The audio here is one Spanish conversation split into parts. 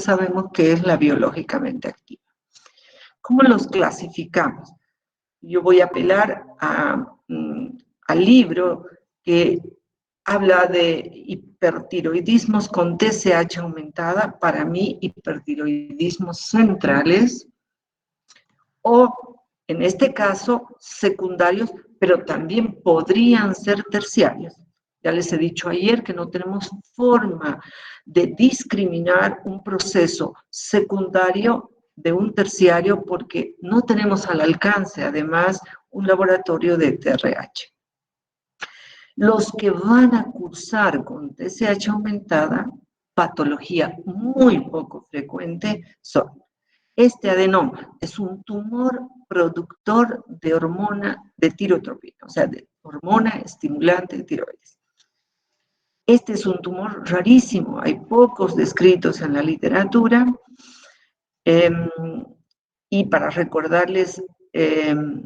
sabemos qué es la biológicamente activa. ¿Cómo los clasificamos? Yo voy a apelar al libro que habla de hipertiroidismos con TSH aumentada, para mí hipertiroidismos centrales, o en este caso secundarios, pero también podrían ser terciarios. Ya les he dicho ayer que no tenemos forma de discriminar un proceso secundario de un terciario porque no tenemos al alcance, además, un laboratorio de TRH. Los que van a cursar con TSH aumentada, patología muy poco frecuente, son este adenoma, es un tumor productor de hormona de tirotropina, o sea, de hormona estimulante de tiroides. Este es un tumor rarísimo, hay pocos descritos en la literatura, y para recordarles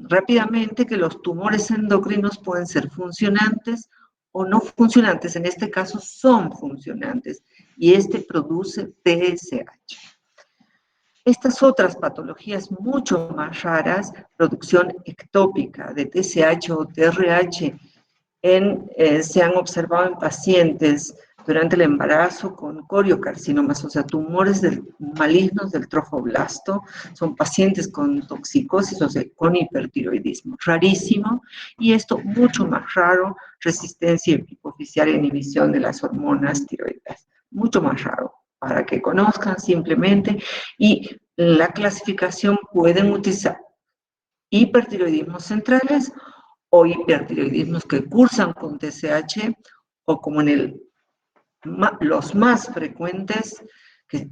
rápidamente que los tumores endocrinos pueden ser funcionantes o no funcionantes, en este caso son funcionantes, y este produce TSH. Estas otras patologías mucho más raras, producción ectópica de TSH o TRH, se han observado en pacientes durante el embarazo con coriocarcinomas, o sea, tumores malignos del trofoblasto, son pacientes con toxicosis, o sea, con hipertiroidismo, rarísimo, y esto mucho más raro, resistencia hipoficial e inhibición de las hormonas tiroideas, mucho más raro, para que conozcan simplemente, y la clasificación pueden utilizar hipertiroidismos centrales o hipertiroidismos que cursan con TSH, o como los más frecuentes, que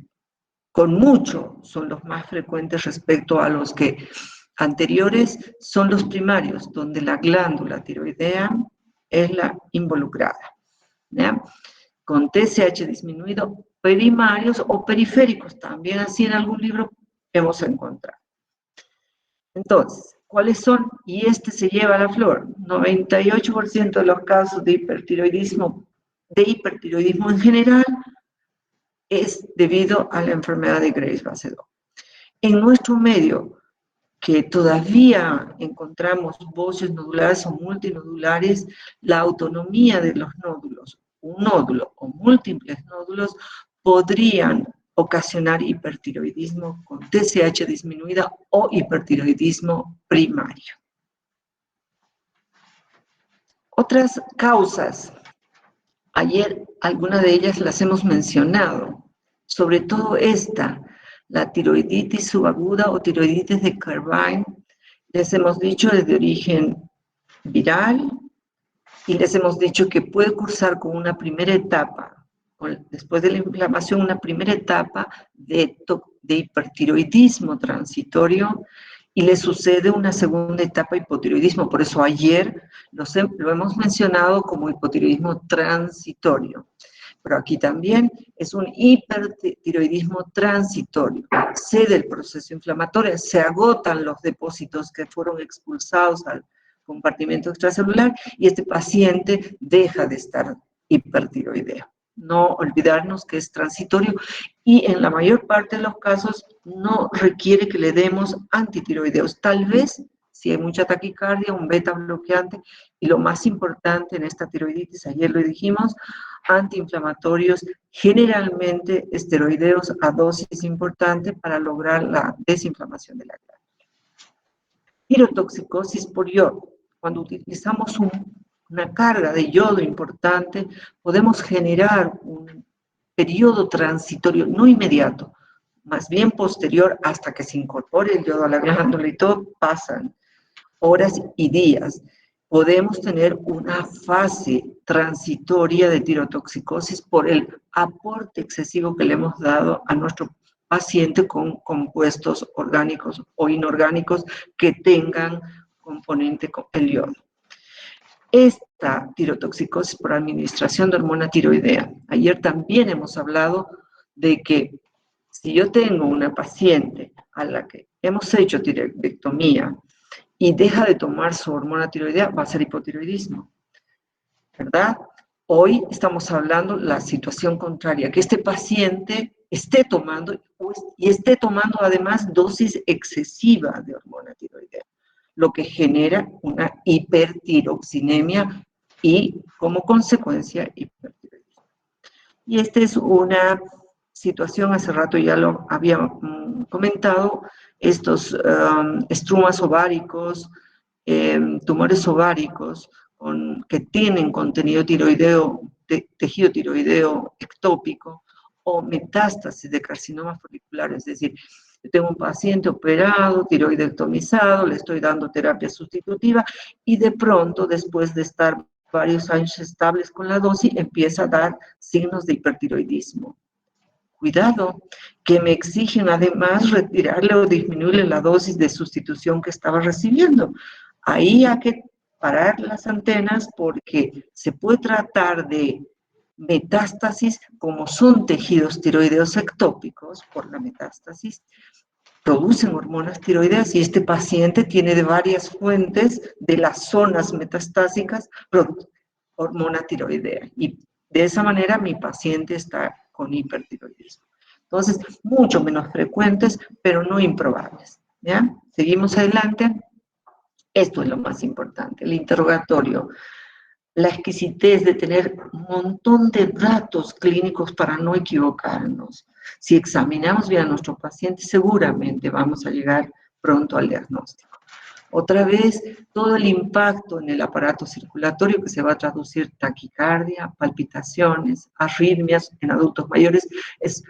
con mucho son los más frecuentes respecto a los que anteriores, son los primarios, donde la glándula tiroidea es la involucrada, ¿ya? Con TSH disminuido, primarios o periféricos, también así en algún libro hemos encontrado. Entonces, ¿cuáles son? Y este se lleva la flor. 98% de los casos de hipertiroidismo en general es debido a la enfermedad de Graves-Basedow. En nuestro medio, que todavía encontramos boces nodulares o multinodulares, la autonomía de los nódulos, un nódulo o múltiples nódulos, podrían ocasionar hipertiroidismo con TSH disminuida o hipertiroidismo primario. Otras causas, ayer algunas de ellas las hemos mencionado, sobre todo esta, la tiroiditis subaguda o tiroiditis de Carvine, les hemos dicho es de origen viral y les hemos dicho que puede cursar con una primera etapa, después de la inflamación, una primera etapa de hipertiroidismo transitorio y le sucede una segunda etapa hipotiroidismo. Por eso ayer lo hemos mencionado como hipotiroidismo transitorio. Pero aquí también es un hipertiroidismo transitorio. Cede el proceso inflamatorio, se agotan los depósitos que fueron expulsados al compartimento extracelular y este paciente deja de estar hipertiroideo. No olvidarnos que es transitorio y en la mayor parte de los casos no requiere que le demos antitiroideos. Tal vez, si hay mucha taquicardia, un beta bloqueante, y lo más importante en esta tiroiditis, ayer lo dijimos, antiinflamatorios, generalmente esteroideos a dosis importante para lograr la desinflamación de la glándula. Tirotoxicosis por yodo. Cuando utilizamos una carga de yodo importante, podemos generar un periodo transitorio, no inmediato, más bien posterior hasta que se incorpore el yodo a la glándula y todo, pasan horas y días. Podemos tener una fase transitoria de tirotoxicosis por el aporte excesivo que le hemos dado a nuestro paciente con compuestos orgánicos o inorgánicos que tengan componente con el yodo. Esta tirotoxicosis por administración de hormona tiroidea. Ayer también hemos hablado de que si yo tengo una paciente a la que hemos hecho tiroidectomía y deja de tomar su hormona tiroidea, va a ser hipotiroidismo, ¿verdad? Hoy estamos hablando de la situación contraria, que este paciente esté tomando y esté tomando además dosis excesiva de hormona tiroidea, lo que genera una hipertiroxinemia y como consecuencia hipertiroidismo. Y esta es una situación, hace rato ya lo había comentado, estos estrumas ováricos, tumores ováricos que tienen contenido tiroideo, tejido tiroideo ectópico, o metástasis de carcinoma folicular, es decir, yo tengo un paciente operado, tiroidectomizado, le estoy dando terapia sustitutiva y de pronto, después de estar varios años estables con la dosis, empieza a dar signos de hipertiroidismo. Cuidado, que me exigen además retirarle o disminuirle la dosis de sustitución que estaba recibiendo. Ahí hay que parar las antenas porque se puede tratar de metástasis, como son tejidos tiroideos ectópicos por la metástasis, producen hormonas tiroideas y este paciente tiene de varias fuentes de las zonas metastásicas hormona tiroidea. Y de esa manera mi paciente está con hipertiroidismo. Entonces, mucho menos frecuentes, pero no improbables. ¿Ya? Seguimos adelante. Esto es lo más importante, el interrogatorio. La exquisitez de tener un montón de datos clínicos para no equivocarnos. Si examinamos bien a nuestro paciente, seguramente vamos a llegar pronto al diagnóstico. Otra vez, todo el impacto en el aparato circulatorio que se va a traducir taquicardia, palpitaciones, arritmias en adultos mayores, es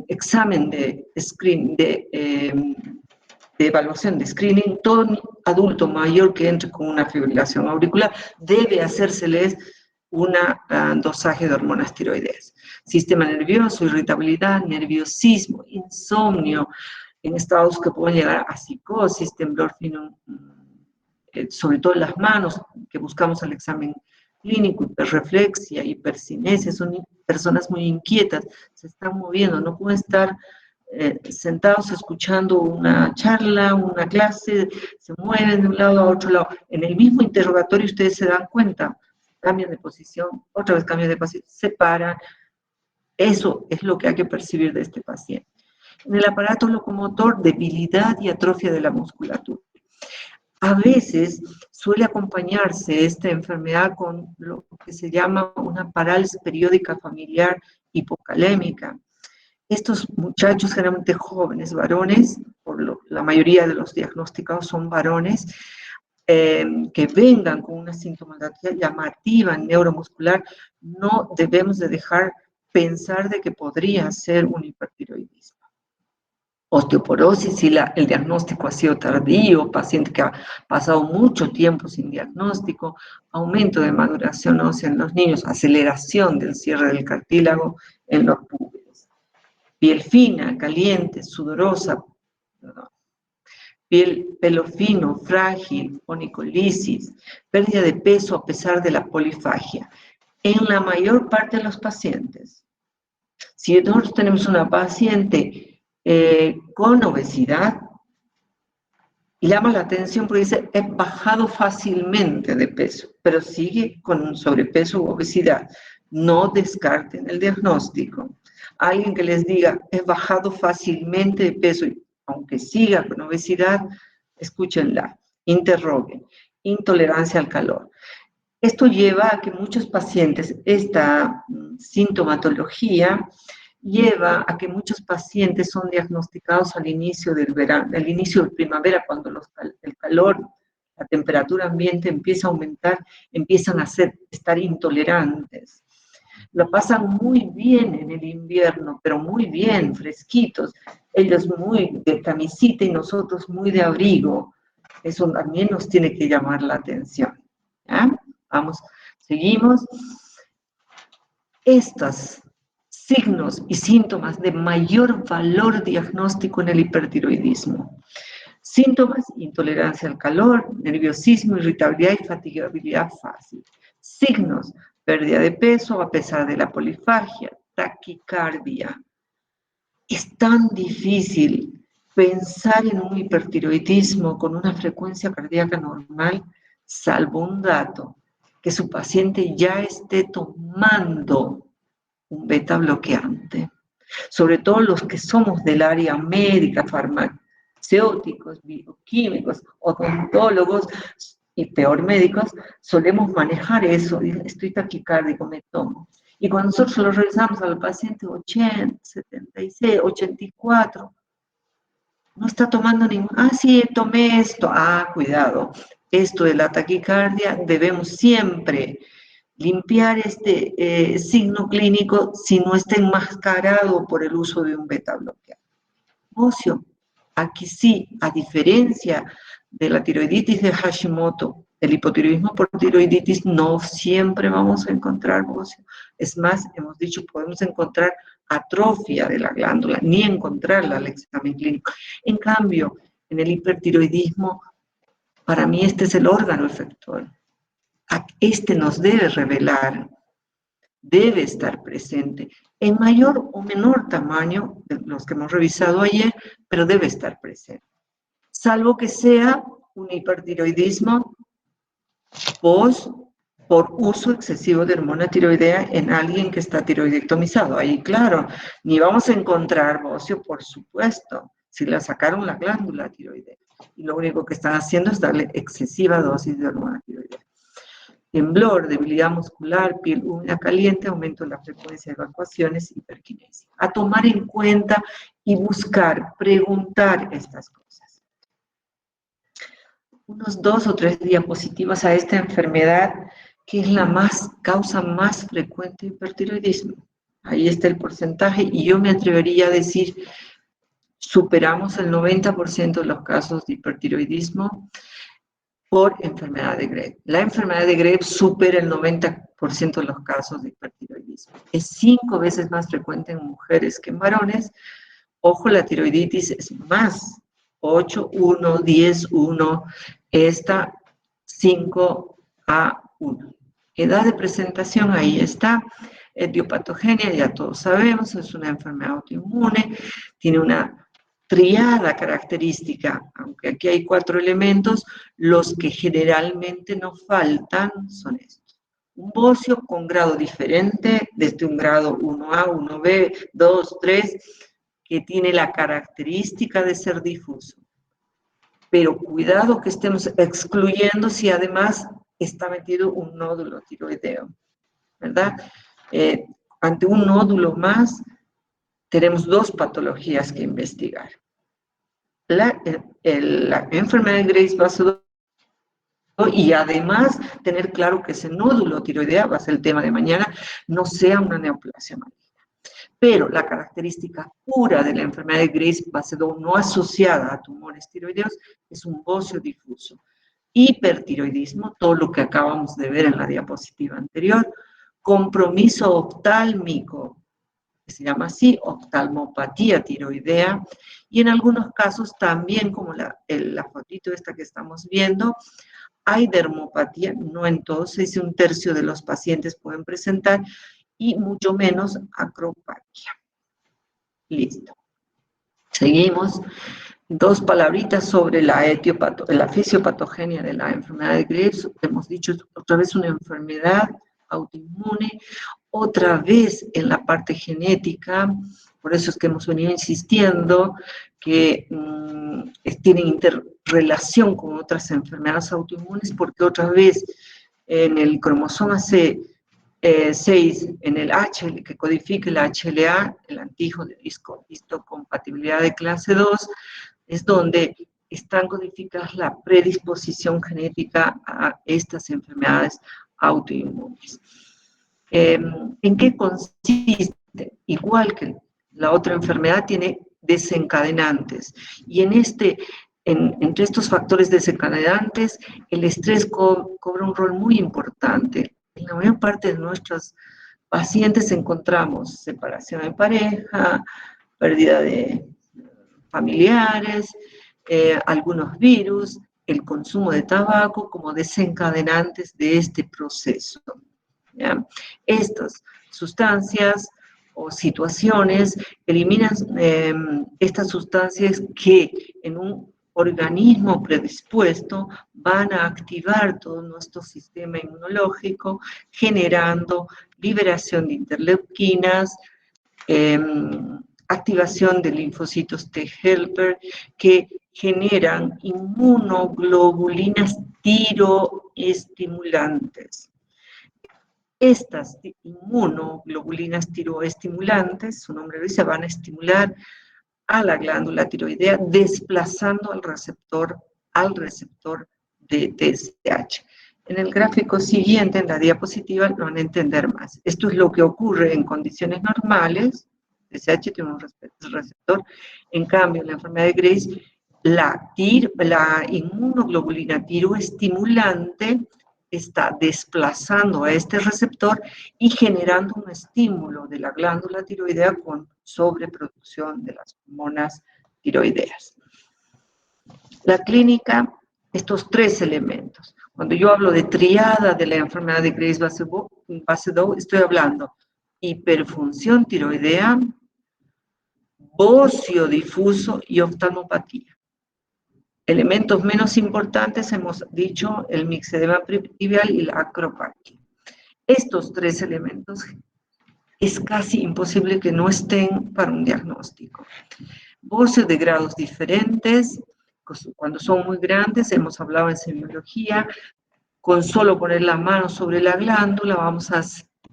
examen de screen, de evaluación de screening. Todo adulto mayor que entre con una fibrilación auricular debe hacérseles un dosaje de hormonas tiroideas. Sistema nervioso, irritabilidad, nerviosismo, insomnio, en estados que pueden llegar a psicosis, temblor fino, sobre todo en las manos, que buscamos el examen clínico, hiperreflexia, hipercinesia, son personas muy inquietas, se están moviendo, no pueden estar sentados escuchando una charla, una clase, se mueven de un lado a otro lado. En el mismo interrogatorio ustedes se dan cuenta, cambian de posición, otra vez cambian de posición, se paran. Eso es lo que hay que percibir de este paciente. En el aparato locomotor, debilidad y atrofia de la musculatura. A veces suele acompañarse esta enfermedad con lo que se llama una parálisis periódica familiar hipocalémica. Estos muchachos, generalmente jóvenes, varones, la mayoría de los diagnosticados son varones, que vengan con una sintomatología llamativa neuromuscular, no debemos de dejar pensar de que podría ser un hipertiroidismo. Osteoporosis, si el diagnóstico ha sido tardío, paciente que ha pasado mucho tiempo sin diagnóstico, aumento de maduración ósea en los niños, aceleración del cierre del cartílago en los púberes. Piel fina, caliente, sudorosa, pelo fino, frágil, onicolisis, pérdida de peso a pesar de la polifagia. En la mayor parte de los pacientes, si nosotros tenemos una paciente con obesidad, llama la atención porque dice, he bajado fácilmente de peso, pero sigue con sobrepeso u obesidad. No descarten el diagnóstico. Alguien que les diga, he bajado fácilmente de peso, aunque siga con obesidad, escúchenla, interroguen. Intolerancia al calor. Esto lleva a que muchos pacientes, esta sintomatología, lleva a que muchos pacientes son diagnosticados al inicio del verano, al inicio de primavera, cuando el calor, la temperatura ambiente empieza a aumentar, empiezan a estar intolerantes. Lo pasan muy bien en el invierno, pero muy bien, fresquitos. Ellos muy de camisita y nosotros muy de abrigo. Eso también nos tiene que llamar la atención. ¿Ya? Vamos, seguimos. Estos signos y síntomas de mayor valor diagnóstico en el hipertiroidismo. Síntomas: intolerancia al calor, nerviosismo, irritabilidad y fatigabilidad fácil. Signos: pérdida de peso a pesar de la polifagia, taquicardia. Es tan difícil pensar en un hipertiroidismo con una frecuencia cardíaca normal, salvo un dato, que su paciente ya esté tomando un beta bloqueante. sobre todo los que somos del área médica, farmacéuticos, bioquímicos, odontólogos y peor médicos, solemos manejar eso, estoy taquicárdico, me tomo. Y cuando nosotros lo revisamos al paciente 80, 76, 84, no está tomando ningún, sí, tomé esto, cuidado, esto de la taquicardia debemos siempre limpiar este signo clínico si no está enmascarado por el uso de un beta bloqueador. Bocio, aquí sí, a diferencia de la tiroiditis de Hashimoto, el hipotiroidismo por tiroiditis, no siempre vamos a encontrar bocio. Es más, hemos dicho, podemos encontrar atrofia de la glándula, ni encontrarla al examen clínico. En cambio, en el hipertiroidismo, para mí este es el órgano efector. Este nos debe revelar, debe estar presente, en mayor o menor tamaño de los que hemos revisado ayer, pero debe estar presente. Salvo que sea un hipertiroidismo por uso excesivo de hormona tiroidea en alguien que está tiroidectomizado. Ahí, claro, ni vamos a encontrar bocio, por supuesto, si le sacaron la glándula tiroidea. Y lo único que están haciendo es darle excesiva dosis de hormona tiroidea. Temblor, debilidad muscular, piel húmeda caliente, aumento en la frecuencia de evacuaciones, hiperquinesia. A tomar en cuenta y buscar, preguntar estas cosas. Unos 2 o 3 diapositivas a esta enfermedad, que es la causa más frecuente de hipertiroidismo. Ahí está el porcentaje y yo me atrevería a decir, superamos el 90% de los casos de hipertiroidismo por enfermedad de Graves. La enfermedad de Graves supera el 90% de los casos de hipertiroidismo. Es 5 veces más frecuente en mujeres que en varones. Ojo, la tiroiditis es más, 8, 1, 10, 1, esta 5 a 1. Edad de presentación, ahí está. Etiopatogenia, ya todos sabemos, es una enfermedad autoinmune, tiene una triada característica, aunque aquí hay 4 elementos, los que generalmente nos faltan son estos. Un bocio con grado diferente, desde un grado 1A, 1B, 2, 3, que tiene la característica de ser difuso. Pero cuidado que estemos excluyendo si además está metido un nódulo tiroideo, ¿verdad? Ante un nódulo más, tenemos 2 patologías que investigar. La enfermedad de Graves vaso y además tener claro que ese nódulo tiroidea, va a ser el tema de mañana, no sea una neoplasia maligna. Pero la característica pura de la enfermedad de Graves base 2 no asociada a tumores tiroideos es un bocio difuso. Hipertiroidismo, todo lo que acabamos de ver en la diapositiva anterior, compromiso oftálmico, que se llama así, oftalmopatía tiroidea, y en algunos casos también, como la fotito esta que estamos viendo, hay dermopatía, no en todos, es 1/3 de los pacientes pueden presentar, y mucho menos acropatia. Listo. Seguimos. 2 palabritas sobre la fisiopatogenia de la enfermedad de Graves. Hemos dicho otra vez una enfermedad autoinmune, otra vez en la parte genética, por eso es que hemos venido insistiendo que tienen interrelación con otras enfermedades autoinmunes, porque otra vez en el cromosoma C6, en el H, que codifica el HLA, el antígeno de histocompatibilidad de clase 2, es donde están codificadas la predisposición genética a estas enfermedades autoinmunes. ¿En qué consiste? Igual que la otra enfermedad, tiene desencadenantes. Y entre estos factores desencadenantes, el estrés cobra un rol muy importante. En la mayor parte de nuestros pacientes encontramos separación de pareja, pérdida de familiares, algunos virus, el consumo de tabaco como desencadenantes de este proceso. ¿Ya? Estas sustancias o situaciones eliminan estas sustancias que en un organismo predispuesto van a activar todo nuestro sistema inmunológico, generando liberación de interleuquinas, activación de linfocitos T helper que generan inmunoglobulinas tiroestimulantes. Estas inmunoglobulinas tiroestimulantes, su nombre lo dice, van a estimular a la glándula tiroidea desplazando al receptor de TSH. En el gráfico siguiente, en la diapositiva, lo van a entender más. Esto es lo que ocurre en condiciones normales. TSH tiene un receptor. En cambio, en la enfermedad de Graves, la inmunoglobulina tiroestimulante está desplazando a este receptor y generando un estímulo de la glándula tiroidea con sobreproducción de las hormonas tiroideas. La clínica, estos tres elementos. Cuando yo hablo de triada de la enfermedad de Graves-Basedow, estoy hablando hiperfunción tiroidea, bocio difuso y oftalmopatía. Elementos menos importantes hemos dicho el mixedema pretibial y la acropaquia. Estos tres elementos es casi imposible que no estén para un diagnóstico. Voces de grados diferentes, cuando son muy grandes, hemos hablado en semiología, con solo poner la mano sobre la glándula vamos a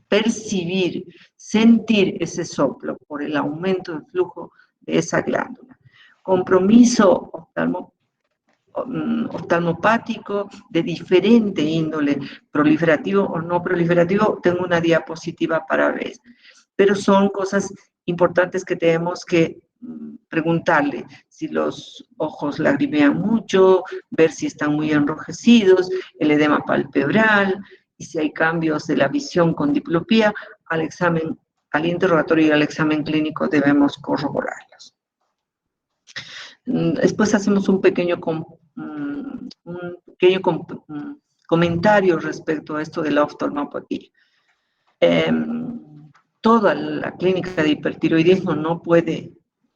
percibir, sentir ese soplo por el aumento del flujo de esa glándula. Compromiso oftalmopático de diferente índole, proliferativo o no proliferativo, tengo una diapositiva para ver. Pero son cosas importantes que tenemos que preguntarle si los ojos lagrimean mucho, ver si están muy enrojecidos, el edema palpebral, y si hay cambios de la visión con diplopía, al interrogatorio y al examen clínico debemos corroborarlos. Después hacemos un pequeño comentario respecto a esto de la oftalmopatía. Toda la clínica de hipertiroidismo no puede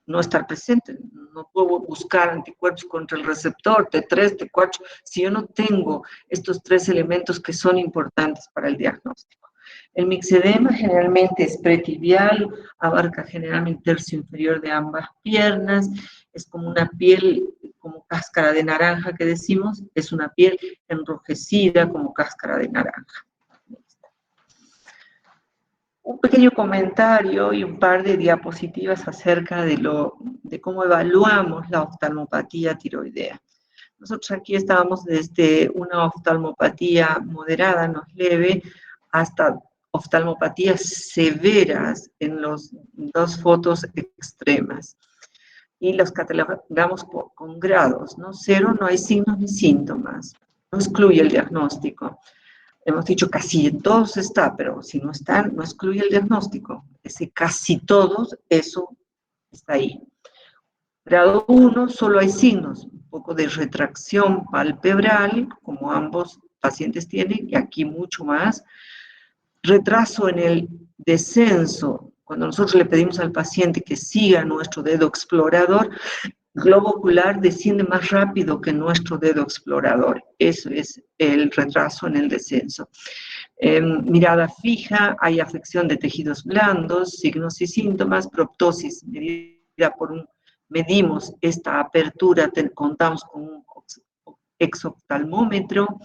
no estar presente, no puedo buscar anticuerpos contra el receptor T3, T4, si yo no tengo estos tres elementos que son importantes para el diagnóstico. El mixedema generalmente es pretibial, abarca generalmente el tercio inferior de ambas piernas, es como una piel, como cáscara de naranja que decimos, es una piel enrojecida como cáscara de naranja. Un pequeño comentario y un par de diapositivas acerca de cómo evaluamos la oftalmopatía tiroidea. Nosotros aquí estábamos desde una oftalmopatía moderada, no leve, hasta oftalmopatías severas en las dos fotos extremas. Y los catalogamos con grados, ¿no? 0 no hay signos ni síntomas, no excluye el diagnóstico. Hemos dicho casi en todos está, pero si no están, no excluye el diagnóstico. Ese casi todos, eso está ahí. Grado 1, solo hay signos, un poco de retracción palpebral, como ambos pacientes tienen, y aquí mucho más. Retraso en el descenso, cuando nosotros le pedimos al paciente que siga nuestro dedo explorador, globo ocular desciende más rápido que nuestro dedo explorador. Eso es el retraso en el descenso. Mirada fija, hay afección de tejidos blandos, signos y síntomas, proptosis, medimos esta apertura, contamos con un exoftalmómetro,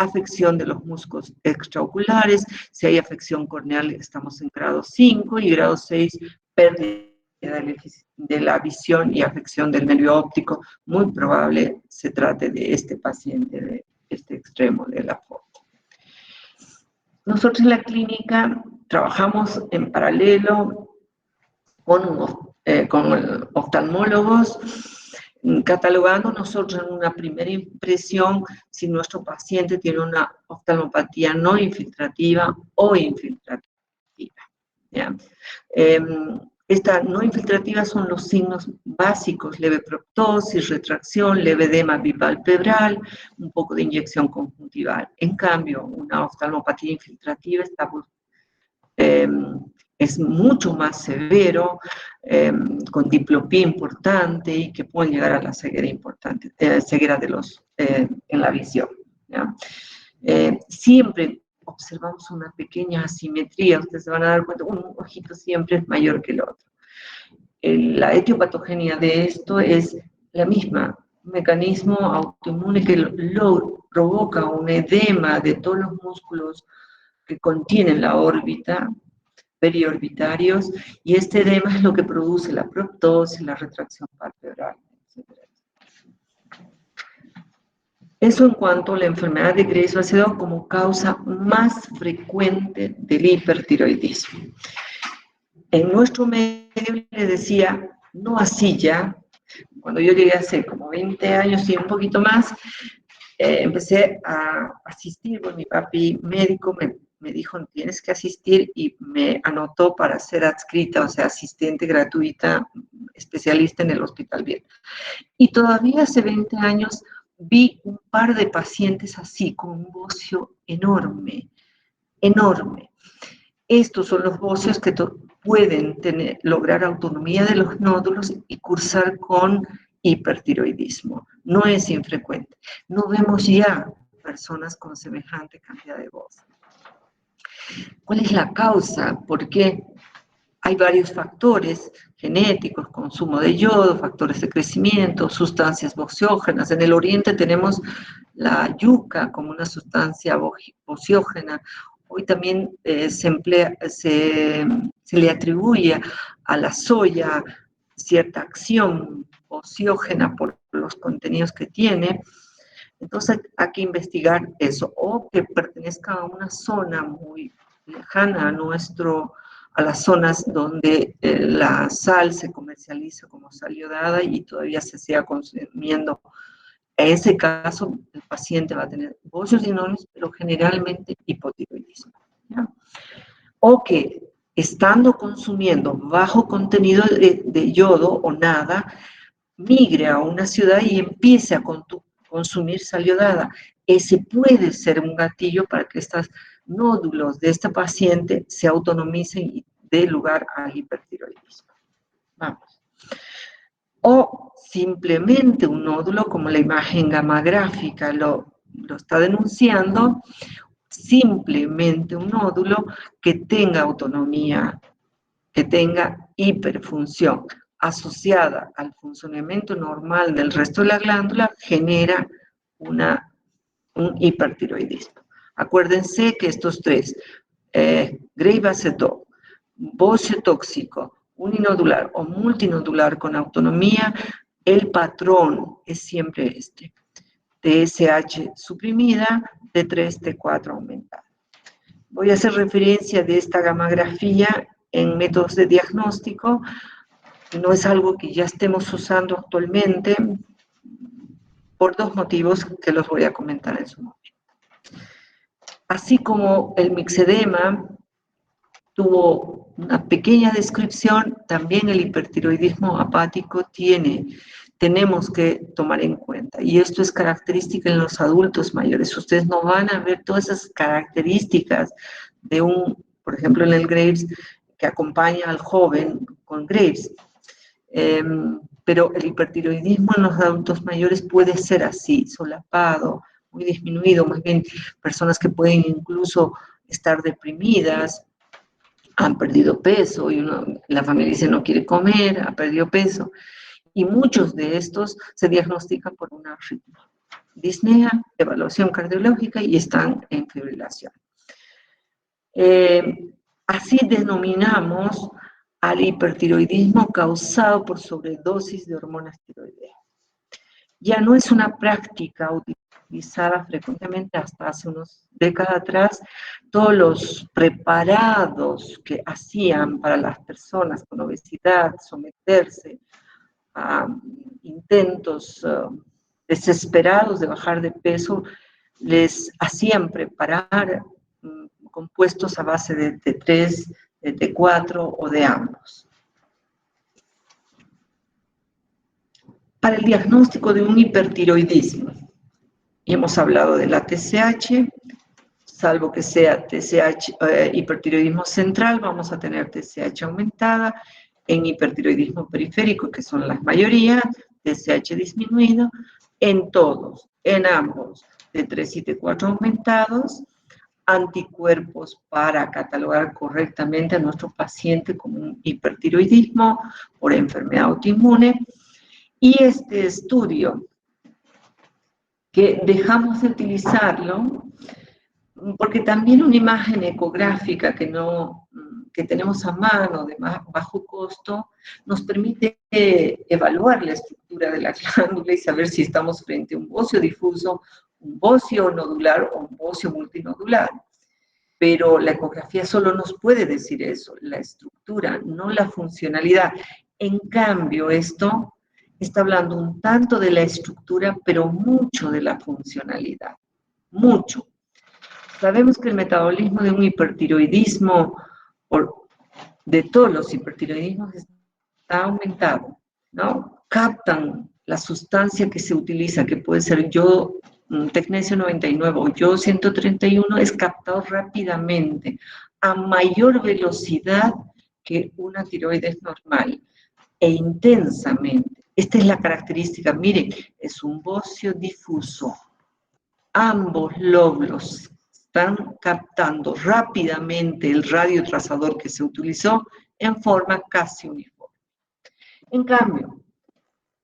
afección de los músculos extraoculares, si hay afección corneal estamos en grado 5 y grado 6, pérdida de la visión y afección del nervio óptico, muy probable se trate de este paciente, de este extremo de la foto. Nosotros en la clínica trabajamos en paralelo con oftalmólogos, catalogando nosotros en una primera impresión si nuestro paciente tiene una oftalmopatía no infiltrativa o infiltrativa. ¿Ya? Esta no infiltrativa son los signos básicos, leve proptosis, retracción, leve edema bipalpebral, un poco de inyección conjuntival. En cambio, una oftalmopatía infiltrativa es mucho más severo, con diplopía importante y que pueden llegar a la ceguera importante, ceguera en la visión. ¿Ya? Siempre observamos una pequeña asimetría. Ustedes se van a dar cuenta, un ojito siempre es mayor que el otro. La etiopatogenia de esto es la misma, un mecanismo autoinmune que lo provoca un edema de todos los músculos que contienen la órbita, periorbitarios, y este edema es lo que produce la proptosis, la retracción palpebral, etc. Eso en cuanto a la enfermedad de Graves-Basedow como causa más frecuente del hipertiroidismo. En nuestro medio le decía, no así ya, cuando yo llegué hace como 20 años y un poquito más, empecé a asistir, bueno, mi papi médico me dijo, tienes que asistir, y me anotó para ser adscrita, o sea, asistente gratuita, especialista en el Hospital Bien. Y todavía hace 20 años vi un par de pacientes así, con un bocio enorme, enorme. Estos son los bocios que pueden lograr autonomía de los nódulos y cursar con hipertiroidismo. No es infrecuente. No vemos ya personas con semejante cantidad de bocios. ¿Cuál es la causa? ¿Por qué? Hay varios factores genéticos, consumo de yodo, factores de crecimiento, sustancias bociógenas. En el oriente tenemos la yuca como una sustancia bociógena. Hoy también se le atribuye a la soya cierta acción bociógena por los contenidos que tiene. Entonces hay que investigar eso, o que pertenezca a una zona muy lejana a las zonas donde la sal se comercializa como sal iodada y todavía se siga consumiendo. En ese caso, el paciente va a tener bocios enormes, pero generalmente hipotiroidismo, ¿ya? O que, estando consumiendo bajo contenido de yodo o nada, migre a una ciudad y empiece a consumir sal iodada. Ese puede ser un gatillo para que estos nódulos de esta paciente se autonomicen y dé lugar al hipertiroidismo. Vamos. O simplemente un nódulo, como la imagen gamagráfica lo está denunciando, simplemente un nódulo que tenga autonomía, que tenga hiperfunción asociada al funcionamiento normal del resto de la glándula, genera un hipertiroidismo. Acuérdense que estos tres, Graves-Basedow, bocio tóxico, uninodular o multinodular con autonomía, el patrón es siempre este: TSH suprimida, T3, T4 aumentada. Voy a hacer referencia de esta gamografía en métodos de diagnóstico. No es algo que ya estemos usando actualmente por dos motivos que los voy a comentar en su momento. Así como el mixedema tuvo una pequeña descripción, también el hipertiroidismo apático tenemos que tomar en cuenta. Y esto es característica en los adultos mayores. Ustedes no van a ver todas esas características de por ejemplo, en el Graves, que acompaña al joven con Graves. Pero el hipertiroidismo en los adultos mayores puede ser así, solapado, muy disminuido, más bien personas que pueden incluso estar deprimidas, han perdido peso, y la familia dice no quiere comer, ha perdido peso, y muchos de estos se diagnostican por una arritmia, disnea, evaluación cardiológica, y están en fibrilación. Así denominamos al hipertiroidismo causado por sobredosis de hormonas tiroideas. Ya no es una práctica utilizada frecuentemente hasta hace unas décadas atrás. Todos los preparados que hacían para las personas con obesidad someterse a intentos desesperados de bajar de peso, les hacían preparar compuestos a base de T3, de T4 o de ambos. Para el diagnóstico de un hipertiroidismo, y hemos hablado de la TSH, salvo que sea TSH, hipertiroidismo central, vamos a tener TSH aumentada. En hipertiroidismo periférico, que son las mayorías, TSH disminuido. En todos, en ambos, T3 y T4 aumentados. anticuerpos para catalogar correctamente a nuestro paciente como un hipertiroidismo por enfermedad autoinmune. Y este estudio, que dejamos de utilizarlo, porque también una imagen ecográfica que tenemos a mano de bajo costo nos permite evaluar la estructura de la glándula y saber si estamos frente a un bocio difuso, un bocio nodular o un bocio multinodular. Pero la ecografía solo nos puede decir eso, la estructura, no la funcionalidad. En cambio, esto está hablando un tanto de la estructura, pero mucho de la funcionalidad, mucho. Sabemos que el metabolismo de un hipertiroidismo, de todos los hipertiroidismos, está aumentado, ¿no? Captan la sustancia que se utiliza, que puede ser tecnesio 99 o yodo 131, es captado rápidamente, a mayor velocidad que una tiroides normal, e intensamente. Esta es la característica, miren, es un bocio difuso. Ambos lóbulos están captando rápidamente el radiotrazador que se utilizó en forma casi uniforme. En cambio,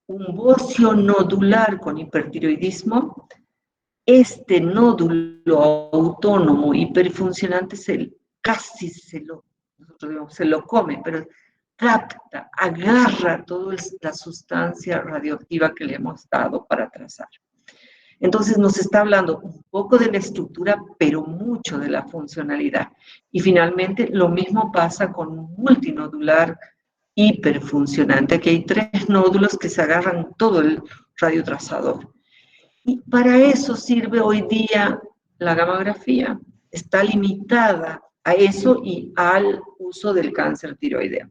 un bocio nodular con hipertiroidismo, este nódulo autónomo hiperfuncionante casi se lo come, pero capta, agarra toda la sustancia radioactiva que le hemos dado para trazar. Entonces nos está hablando un poco de la estructura, pero mucho de la funcionalidad. Y finalmente lo mismo pasa con un multinodular hiperfuncionante. Aquí hay 3 nódulos que se agarran todo el radiotrazador. Y para eso sirve hoy día la gamografía. Está limitada a eso y al uso del cáncer tiroideo.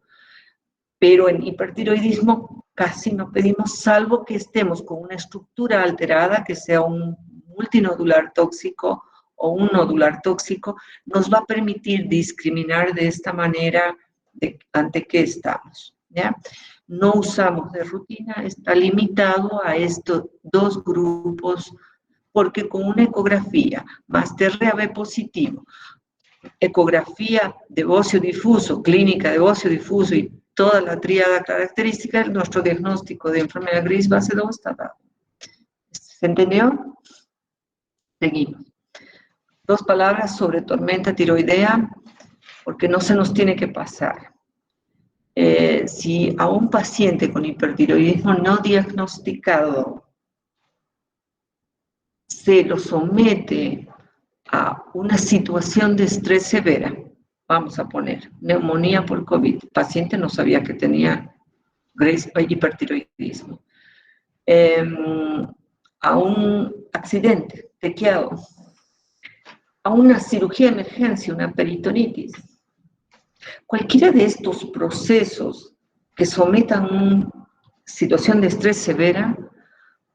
Pero en hipertiroidismo casi no pedimos, salvo que estemos con una estructura alterada, que sea un multinodular tóxico o un nodular tóxico, nos va a permitir discriminar de esta manera ante qué estamos, ¿ya? No usamos de rutina, está limitado a estos 2 grupos, porque con una ecografía más TRAB positivo, ecografía de bocio difuso, clínica de bocio difuso y toda la tríada característica, nuestro diagnóstico de enfermedad gris base 2 está dado. ¿Se entendió? Seguimos. 2 palabras sobre tormenta tiroidea, porque no se nos tiene que pasar. Si a un paciente con hipertiroidismo no diagnosticado se lo somete a una situación de estrés severa, vamos a poner neumonía por COVID, el paciente no sabía que tenía hipertiroidismo, a un accidente, tequiado, a una cirugía de emergencia, una peritonitis. Cualquiera de estos procesos que sometan una situación de estrés severa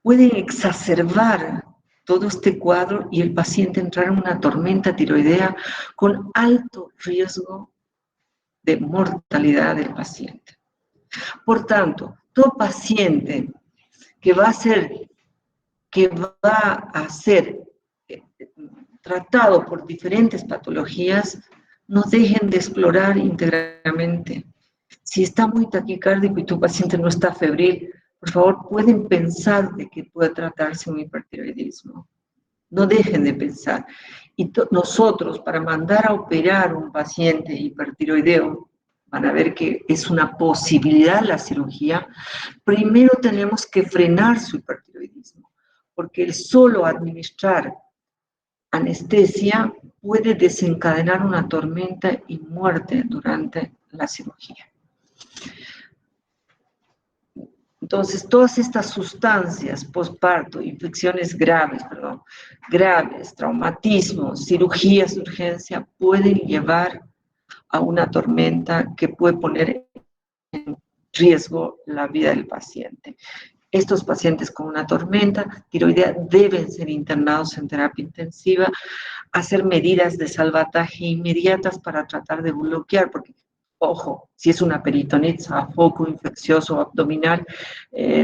pueden exacerbar todo este cuadro y el paciente entrar en una tormenta tiroidea con alto riesgo de mortalidad del paciente. Por tanto, todo paciente que va a ser tratado por diferentes patologías, no dejen de explorar íntegramente. Si está muy taquicárdico y tu paciente no está febril, por favor, pueden pensar de que puede tratarse un hipertiroidismo. No dejen de pensar. Y nosotros, para mandar a operar un paciente hipertiroideo, van a ver que es una posibilidad la cirugía, primero tenemos que frenar su hipertiroidismo, porque el solo administrar anestesia puede desencadenar una tormenta y muerte durante la cirugía. Entonces, todas estas sustancias posparto, infecciones graves, traumatismos, cirugías de urgencia, pueden llevar a una tormenta que puede poner en riesgo la vida del paciente. Estos pacientes con una tormenta tiroidea deben ser internados en terapia intensiva, hacer medidas de salvataje inmediatas para tratar de bloquear, porque, ojo, si es una peritonitis a foco infeccioso abdominal,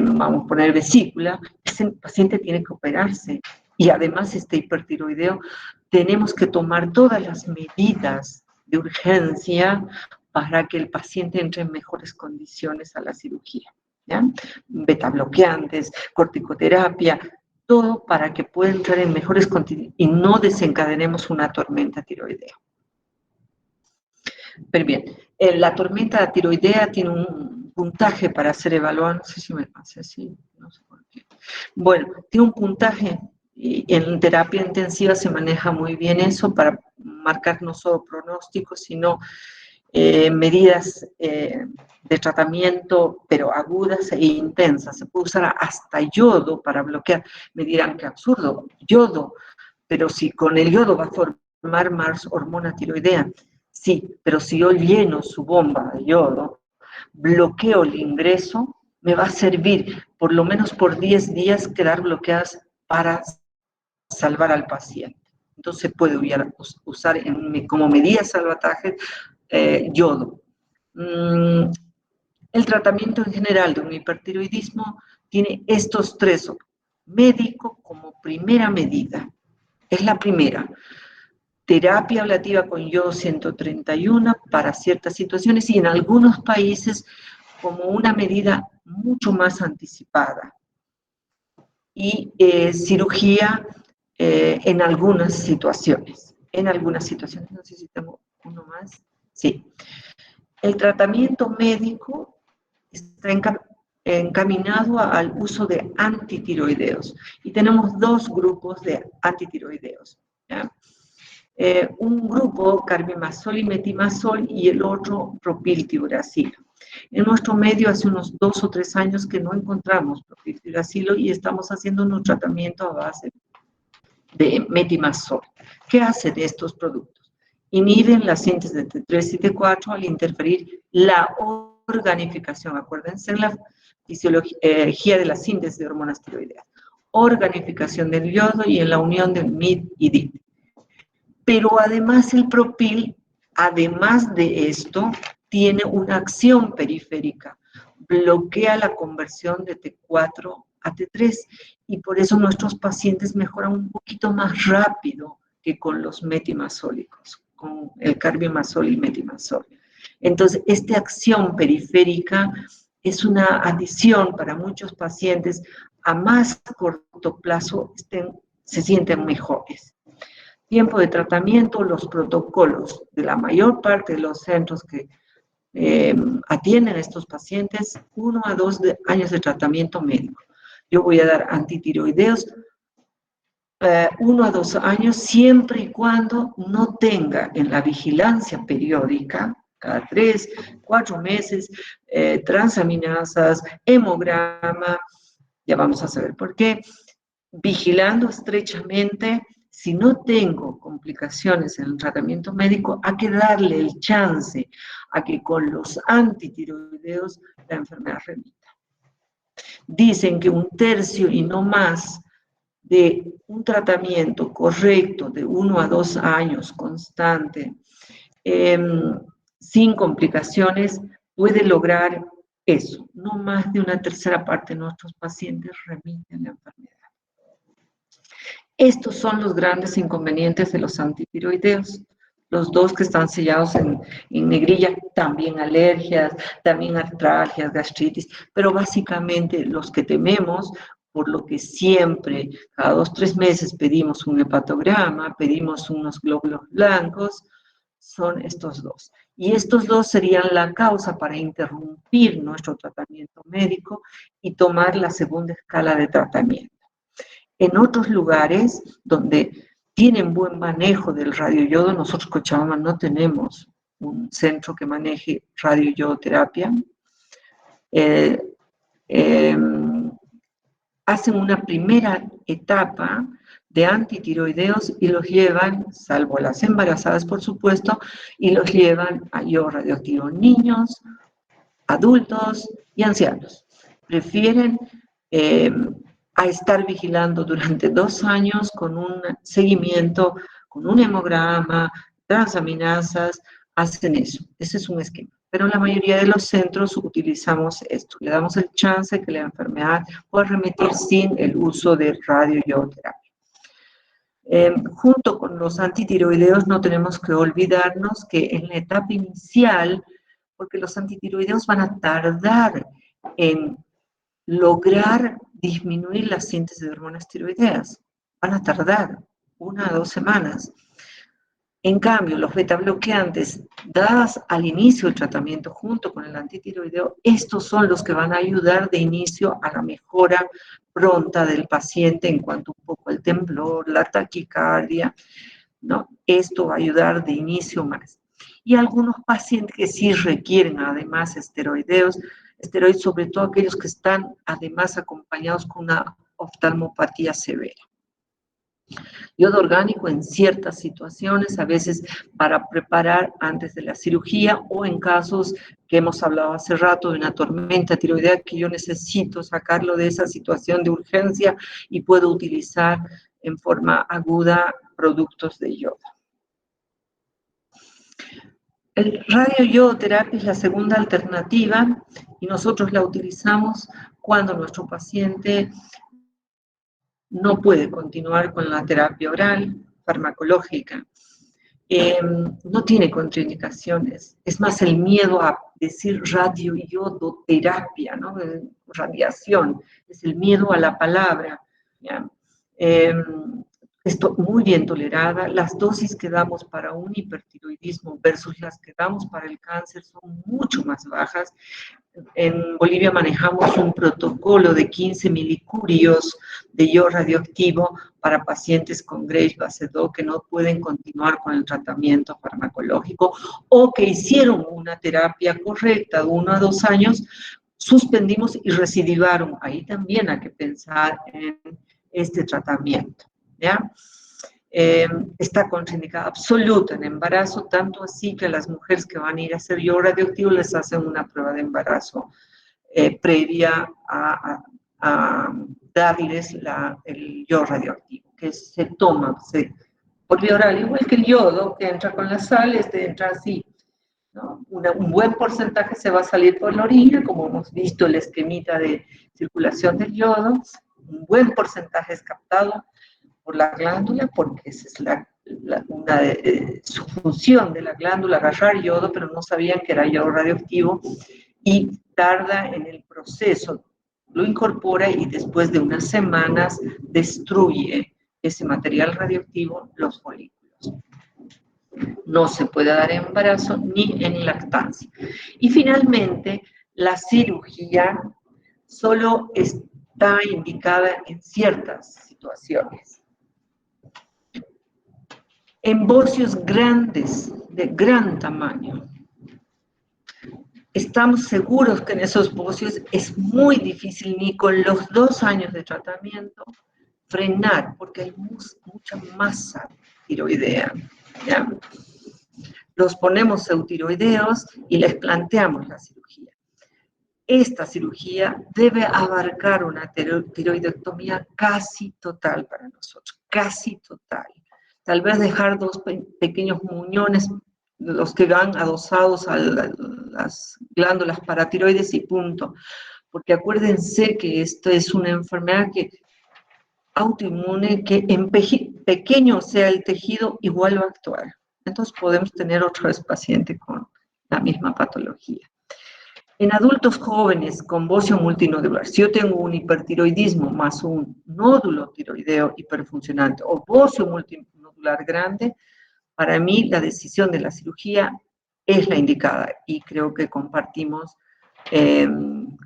vamos a poner vesícula, ese paciente tiene que operarse y además este hipertiroideo, tenemos que tomar todas las medidas de urgencia para que el paciente entre en mejores condiciones a la cirugía, ¿ya? Beta bloqueantes, corticoterapia, todo para que pueda entrar en mejores condiciones y no desencadenemos una tormenta tiroidea. Pero bien, la tormenta tiroidea tiene un puntaje para ser evaluado, no sé si me pasa así, no sé por qué. Bueno, tiene un puntaje y en terapia intensiva se maneja muy bien eso para marcar no solo pronósticos, sino medidas de tratamiento, pero agudas e intensas. Se puede usar hasta yodo para bloquear. Me dirán que absurdo, yodo, pero si con el yodo va a formar más hormona tiroidea. Sí, pero si yo lleno su bomba de yodo, bloqueo el ingreso, me va a servir por lo menos por 10 días quedar bloqueadas para salvar al paciente. Entonces puede usar como medida salvataje yodo. El tratamiento en general de un hipertiroidismo tiene estos tres: médico como primera medida. Es la primera. Terapia ablativa con yodo 131 para ciertas situaciones y en algunos países como una medida mucho más anticipada. Y cirugía en algunas situaciones. En algunas situaciones, no sé si tengo uno más. Sí. El tratamiento médico está encaminado al uso de antitiroideos. Y tenemos dos grupos de antitiroideos, ¿ya? Un grupo carbimazol y metimazol y el otro propiltiuracilo. En nuestro medio hace unos 2 o 3 años que no encontramos propiltiuracilo y estamos haciendo un tratamiento a base de metimazol. ¿Qué hacen estos productos? Inhiben la síntesis de T3 y T4 al interferir la organificación, acuérdense en la fisiología de la síntesis de hormonas tiroideas, organificación del yodo y en la unión del MID y DIT. Pero además el propil, además de esto, tiene una acción periférica, bloquea la conversión de T4 a T3 y por eso nuestros pacientes mejoran un poquito más rápido que con los metimazólicos, con el carbimazol y metimazol. Entonces, esta acción periférica es una adición para muchos pacientes, a más corto plazo se sienten mejores. Tiempo de tratamiento, los protocolos de la mayor parte de los centros que atienden a estos pacientes, 1 a 2 años de tratamiento médico. Yo voy a dar antitiroideos 1 a 2 años siempre y cuando no tenga en la vigilancia periódica, cada 3, 4 meses, transaminasas, hemograma, ya vamos a saber por qué, vigilando estrechamente. Si no tengo complicaciones en el tratamiento médico, hay que darle el chance a que con los antitiroideos la enfermedad remita. Dicen que 1/3 y no más de un tratamiento correcto de 1 a 2 años constante, sin complicaciones, puede lograr eso. No más de 1/3 parte de nuestros pacientes remiten la enfermedad. Estos son los grandes inconvenientes de los antitiroideos. Los dos que están sellados en negrilla, también alergias, también artralgias, gastritis, pero básicamente los que tememos, por lo que siempre, cada 2 o 3 meses pedimos un hepatograma, pedimos unos glóbulos blancos, son estos dos. Y estos dos serían la causa para interrumpir nuestro tratamiento médico y tomar la segunda escala de tratamiento. En otros lugares donde tienen buen manejo del radioyodo, nosotros Cochabamba no tenemos un centro que maneje radioyodoterapia. Hacen una primera etapa de antitiroideos y los llevan, salvo las embarazadas por supuesto, y los llevan a yodo radioactivo en niños, adultos y ancianos. Prefieren a estar vigilando durante 2 años con un seguimiento, con un hemograma, transaminasas, hacen eso. Ese es un esquema. Pero en la mayoría de los centros utilizamos esto. Le damos el chance que la enfermedad pueda remitir sin el uso de radioyodoterapia. Junto con los antitiroideos no tenemos que olvidarnos que en la etapa inicial, porque los antitiroideos van a tardar en lograr disminuir la síntesis de hormonas tiroideas, van a tardar 1 a 2 semanas. En cambio, los betabloqueantes, dadas al inicio del tratamiento junto con el antitiroideo, estos son los que van a ayudar de inicio a la mejora pronta del paciente en cuanto un poco al temblor, la taquicardia, ¿no? Esto va a ayudar de inicio más. Y algunos pacientes que sí requieren además esteroides, sobre todo aquellos que están además acompañados con una oftalmopatía severa. Yodo orgánico en ciertas situaciones, a veces para preparar antes de la cirugía o en casos que hemos hablado hace rato de una tormenta tiroidea que yo necesito sacarlo de esa situación de urgencia y puedo utilizar en forma aguda productos de yodo. El radioyodoterapia es la segunda alternativa y nosotros la utilizamos cuando nuestro paciente no puede continuar con la terapia oral, farmacológica. No tiene contraindicaciones. Es más el miedo a decir radioyodoterapia, ¿no? Radiación. Es el miedo a la palabra. ¿Ya? Esto muy bien tolerada. Las dosis que damos para un hipertiroidismo versus las que damos para el cáncer son mucho más bajas. En Bolivia manejamos un protocolo de 15 milicurios de yodo radioactivo para pacientes con Graves Basedow que no pueden continuar con el tratamiento farmacológico o que hicieron una terapia correcta de 1 a 2 años, suspendimos y recidivaron. Ahí también hay que pensar en este tratamiento, ¿ya? Está contraindicada absoluta en embarazo, tanto así que a las mujeres que van a ir a hacer yodo radioactivo les hacen una prueba de embarazo previa a darles el yodo radioactivo, que se toma por vía oral, igual que el yodo, que entra con la sal, entra así, ¿no? Un buen porcentaje se va a salir por la orina, como hemos visto el esquemita de circulación del yodo, un buen porcentaje es captado por la glándula, porque esa es su función de la glándula, agarrar yodo, pero no sabían que era yodo radioactivo, y tarda en el proceso, lo incorpora y después de unas semanas destruye ese material radioactivo, los folículos. No se puede dar en embarazo ni en lactancia. Y finalmente, la cirugía solo está indicada en ciertas situaciones. Embocios grandes, de gran tamaño. Estamos seguros que en esos bocios es muy difícil, ni con los 2 años de tratamiento, frenar, porque hay mucha masa tiroidea, ¿ya? Los ponemos eutiroideos y les planteamos la cirugía. Esta cirugía debe abarcar una tiroidectomía casi total para nosotros, casi total. Tal vez dejar 2 pequeños muñones, los que van adosados a las glándulas paratiroides y punto. Porque acuérdense que esto es una enfermedad autoinmune que en pequeño sea el tejido, igual va a actuar. Entonces podemos tener otra vez paciente con la misma patología. En adultos jóvenes con bocio multinodular, si yo tengo un hipertiroidismo más un nódulo tiroideo hiperfuncionante o bocio multinodular grande, para mí la decisión de la cirugía es la indicada y creo que compartimos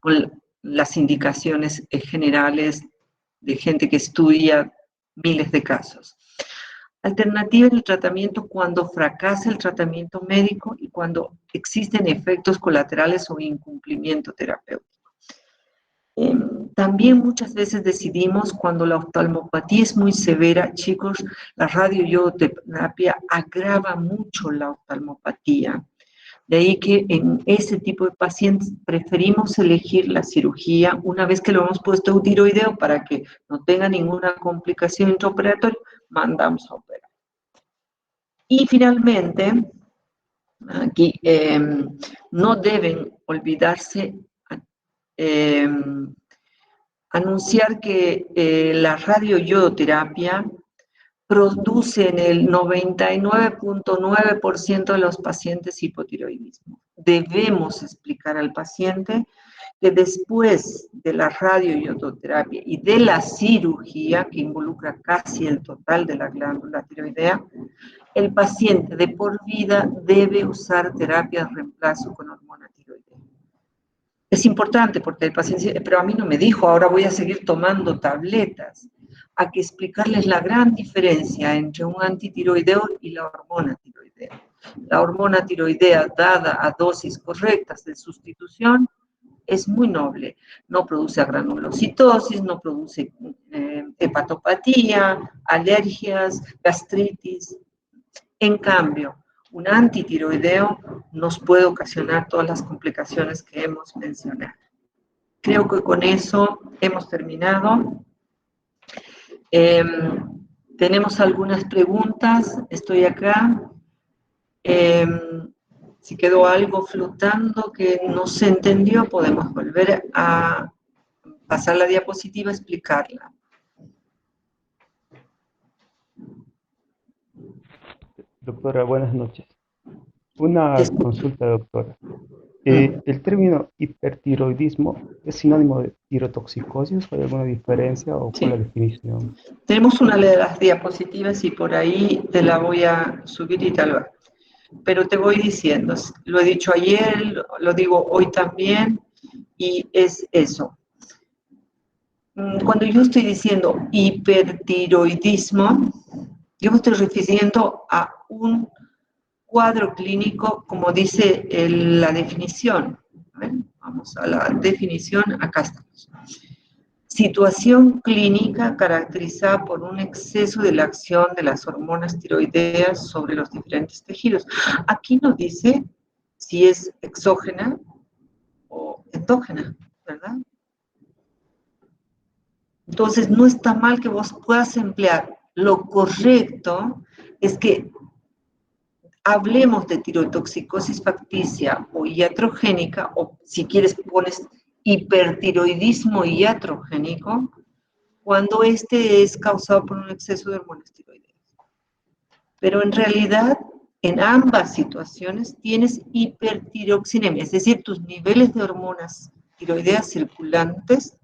con las indicaciones generales de gente que estudia miles de casos. Alternativa en el tratamiento cuando fracasa el tratamiento médico y cuando existen efectos colaterales o incumplimiento terapéutico. También muchas veces decidimos cuando la oftalmopatía es muy severa, chicos, la radioyodoterapia agrava mucho la oftalmopatía. De ahí que en ese tipo de pacientes preferimos elegir la cirugía una vez que lo hemos puesto un tiroideo para que no tenga ninguna complicación intraoperatoria, mandamos a operar. Y finalmente, aquí no deben olvidarse anunciar que la radioyodoterapia produce en el 99.9% de los pacientes hipotiroidismo. Debemos explicar al paciente que después de la radioiodoterapia y de la cirugía, que involucra casi el total de la glándula tiroidea, el paciente de por vida debe usar terapia de reemplazo con hormona tiroidea. Es importante porque el paciente dice, pero a mí no me dijo, ahora voy a seguir tomando tabletas. Hay que explicarles la gran diferencia entre un antitiroideo y la hormona tiroidea. La hormona tiroidea dada a dosis correctas de sustitución es muy noble. No produce granulocitosis, no produce hepatopatía, alergias, gastritis. En cambio, un antitiroideo nos puede ocasionar todas las complicaciones que hemos mencionado. Creo que con eso hemos terminado. Tenemos algunas preguntas, estoy acá. Si quedó algo flotando que no se entendió, podemos volver a pasar la diapositiva, explicarla. Doctora, buenas noches. Una consulta, doctora. ¿El término hipertiroidismo es sinónimo de tirotoxicosis? ¿Hay alguna diferencia o cuál es la definición? Tenemos una de las diapositivas y por ahí te la voy a subir y tal vez. Pero te voy diciendo, lo he dicho ayer, lo digo hoy también, y es eso. Cuando yo estoy diciendo hipertiroidismo, yo me estoy refiriendo a un cuadro clínico, como dice la definición. A ver, vamos a la definición, acá estamos. Situación clínica caracterizada por un exceso de la acción de las hormonas tiroideas sobre los diferentes tejidos. Aquí no dice si es exógena o endógena, ¿verdad? Entonces, no está mal que vos puedas emplear. Lo correcto es que hablemos de tirotoxicosis facticia o iatrogénica, o si quieres pones hipertiroidismo iatrogénico, cuando este es causado por un exceso de hormonas tiroideas. Pero en realidad, en ambas situaciones tienes hipertiroxinemia, es decir, tus niveles de hormonas tiroideas circulantes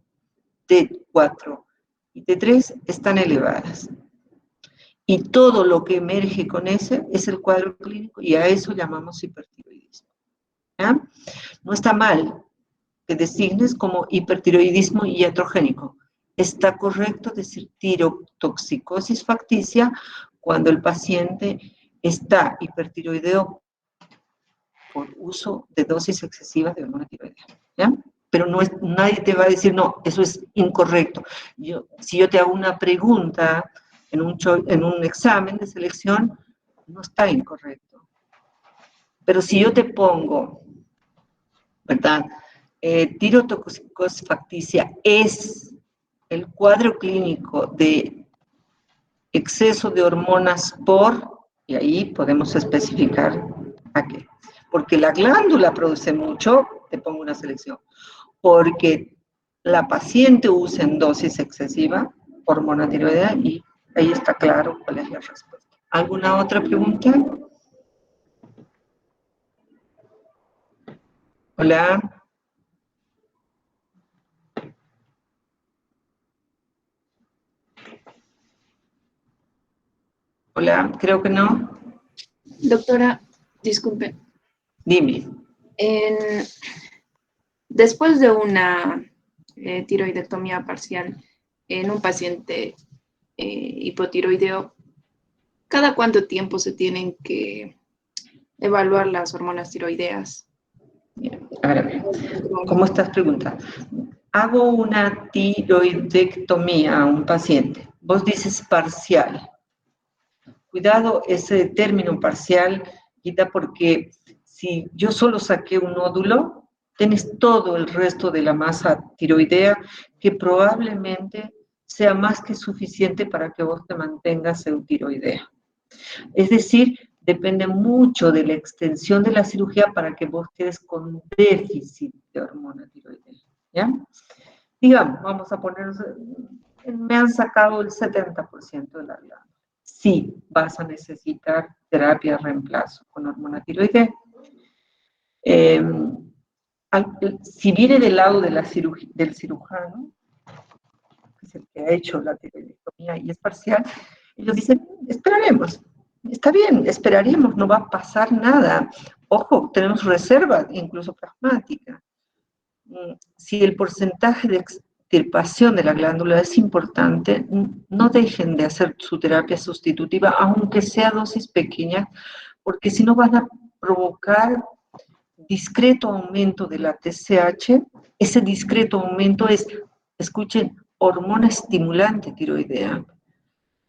T4 y T3 están elevadas. Y todo lo que emerge con ese es el cuadro clínico y a eso llamamos hipertiroidismo. ¿Ya? No está mal que designes como hipertiroidismo iatrogénico. Está correcto decir tirotoxicosis facticia cuando el paciente está hipertiroideo por uso de dosis excesivas de hormona tiroidea. ¿Ya? Pero no es, nadie te va a decir, no, eso es incorrecto. Si yo te hago una pregunta en un examen de selección, no está incorrecto. Pero si yo te pongo, ¿verdad? Tirotoxicosis facticia es el cuadro clínico de exceso de hormonas por, y ahí podemos especificar a qué. Porque la glándula produce mucho, te pongo una selección. Porque la paciente usa en dosis excesiva hormona tiroidea y ahí está claro cuál es la respuesta. ¿Alguna otra pregunta? Hola. Hola, creo que no. Doctora, disculpe. Dime. Después de una tiroidectomía parcial en un paciente hipotiroideo, ¿cada cuánto tiempo se tienen que evaluar las hormonas tiroideas? Ahora, ¿cómo estás preguntando? Hago una tiroidectomía a un paciente. Vos dices parcial. Cuidado, ese término parcial, quita, porque si yo solo saqué un nódulo, tienes todo el resto de la masa tiroidea que probablemente sea más que suficiente para que vos te mantengas eutiroidea. Es decir, depende mucho de la extensión de la cirugía para que vos quedes con déficit de hormona tiroidea, ¿ya? Digamos, vamos a poner, me han sacado el 70% de la glándula. sí vas a necesitar terapia de reemplazo con hormona tiroidea. Si viene del lado de del cirujano, que es el que ha hecho la tiroidectomía y es parcial, ellos dicen, esperaremos, está bien, esperaremos, no va a pasar nada. Ojo, tenemos reserva, incluso plasmática. Si el porcentaje de extirpación de la glándula es importante, no dejen de hacer su terapia sustitutiva, aunque sea dosis pequeña, porque si no van a provocar discreto aumento de la TSH. Ese discreto aumento es, escuchen, hormona estimulante tiroidea.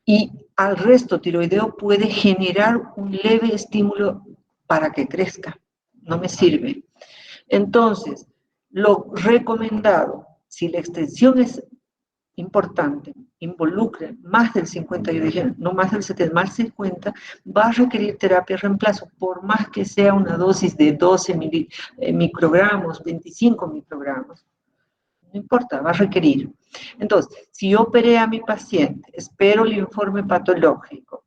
Y al resto tiroideo puede generar un leve estímulo para que crezca. No me sirve. Entonces, lo recomendado, si la extensión es importante, involucre más del 50, yo dije, no más del 70, más del 50, va a requerir terapia de reemplazo, por más que sea una dosis de 12 microgramos, 25 microgramos. No importa, va a requerir. Entonces, si yo operé a mi paciente, espero el informe patológico,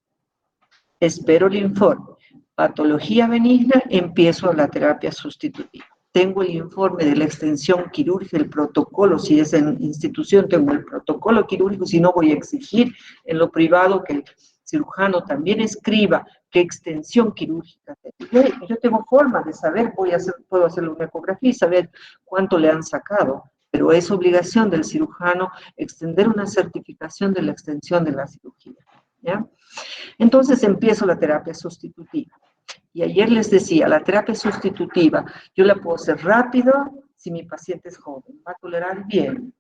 espero el informe, patología benigna, empiezo la terapia sustitutiva. Tengo el informe de la extensión quirúrgica, el protocolo, si es en institución, tengo el protocolo quirúrgico, si no voy a exigir en lo privado que el cirujano también escriba qué extensión quirúrgica tengo. Yo tengo forma de saber, puedo hacer una ecografía y saber cuánto le han sacado, pero es obligación del cirujano extender una certificación de la extensión de la cirugía, ¿ya? Entonces empiezo la terapia sustitutiva. Y ayer les decía, la terapia sustitutiva, yo la puedo hacer rápido si mi paciente es joven, va a tolerar bien.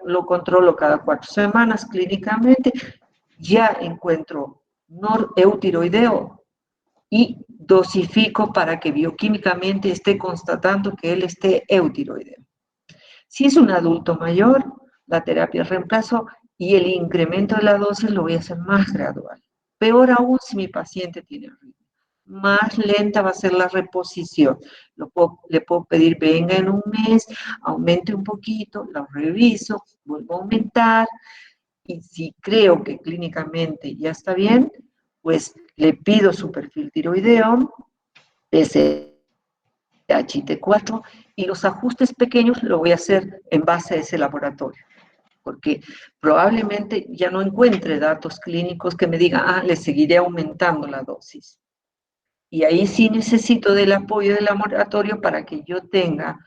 Lo controlo cada 4 semanas clínicamente, ya encuentro eutiroideo y dosifico para que bioquímicamente esté constatando que él esté eutiroideo. Si es un adulto mayor, la terapia de reemplazo y el incremento de la dosis lo voy a hacer más gradual. Peor aún si mi paciente tiene arritmia. Más lenta va a ser la reposición. Le puedo pedir, venga en un mes, aumente un poquito, lo reviso, vuelvo a aumentar, y si creo que clínicamente ya está bien, pues le pido su perfil tiroideo, SHT4, y los ajustes pequeños lo voy a hacer en base a ese laboratorio, porque probablemente ya no encuentre datos clínicos que me digan, le seguiré aumentando la dosis. Y ahí sí necesito del apoyo del laboratorio para que yo tenga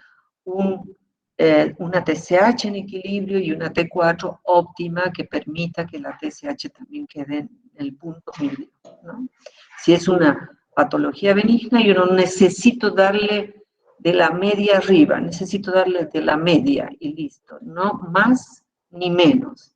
una TSH en equilibrio y una T4 óptima que permita que la TSH también quede en el punto medio, ¿no? Si es una patología benigna, yo no necesito darle de la media arriba, necesito darle de la media y listo, no más ni menos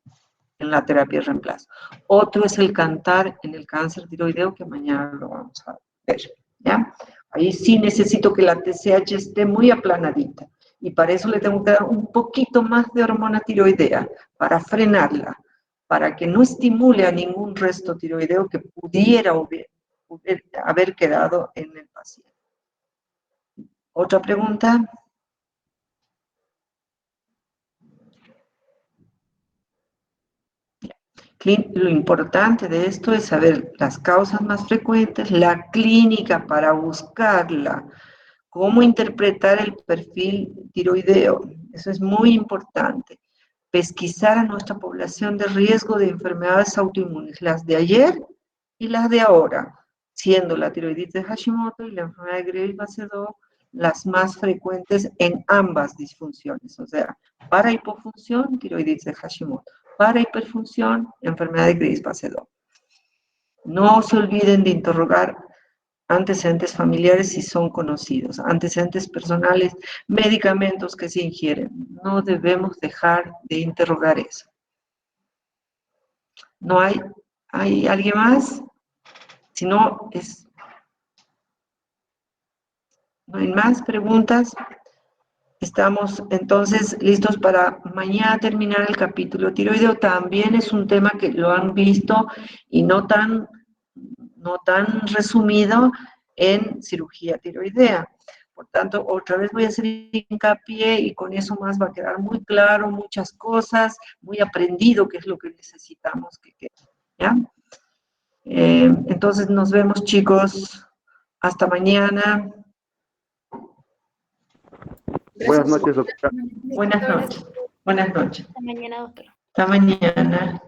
en la terapia de reemplazo. Otro es el cantar en el cáncer tiroideo, que mañana lo vamos a ver, ¿ya? Ahí sí necesito que la TSH esté muy aplanadita, y para eso le tengo que dar un poquito más de hormona tiroidea, para frenarla, para que no estimule a ningún resto tiroideo que pudiera haber quedado en el paciente. ¿Otra pregunta? Lo importante de esto es saber las causas más frecuentes, la clínica para buscarla, cómo interpretar el perfil tiroideo. Eso es muy importante. Pesquisar a nuestra población de riesgo de enfermedades autoinmunes, las de ayer y las de ahora, siendo la tiroiditis de Hashimoto y la enfermedad de Graves-Basedow las más frecuentes en ambas disfunciones, o sea, para hipofunción, tiroiditis de Hashimoto, para hiperfunción, enfermedad de Graves-Basedow. No se olviden de interrogar antecedentes familiares si son conocidos, antecedentes personales, medicamentos que se ingieren. No debemos dejar de interrogar eso. ¿No hay alguien más? Si no, no hay más preguntas. Estamos entonces listos para mañana terminar el capítulo tiroideo. También es un tema que lo han visto y no tan resumido en cirugía tiroidea. Por tanto, otra vez voy a hacer hincapié y con eso más va a quedar muy claro muchas cosas, muy aprendido qué es lo que necesitamos que quede, ¿ya? Entonces nos vemos, chicos. Hasta mañana. Buenas noches, doctora. Buenas noches. Buenas noches. Hasta mañana, doctora. Hasta mañana.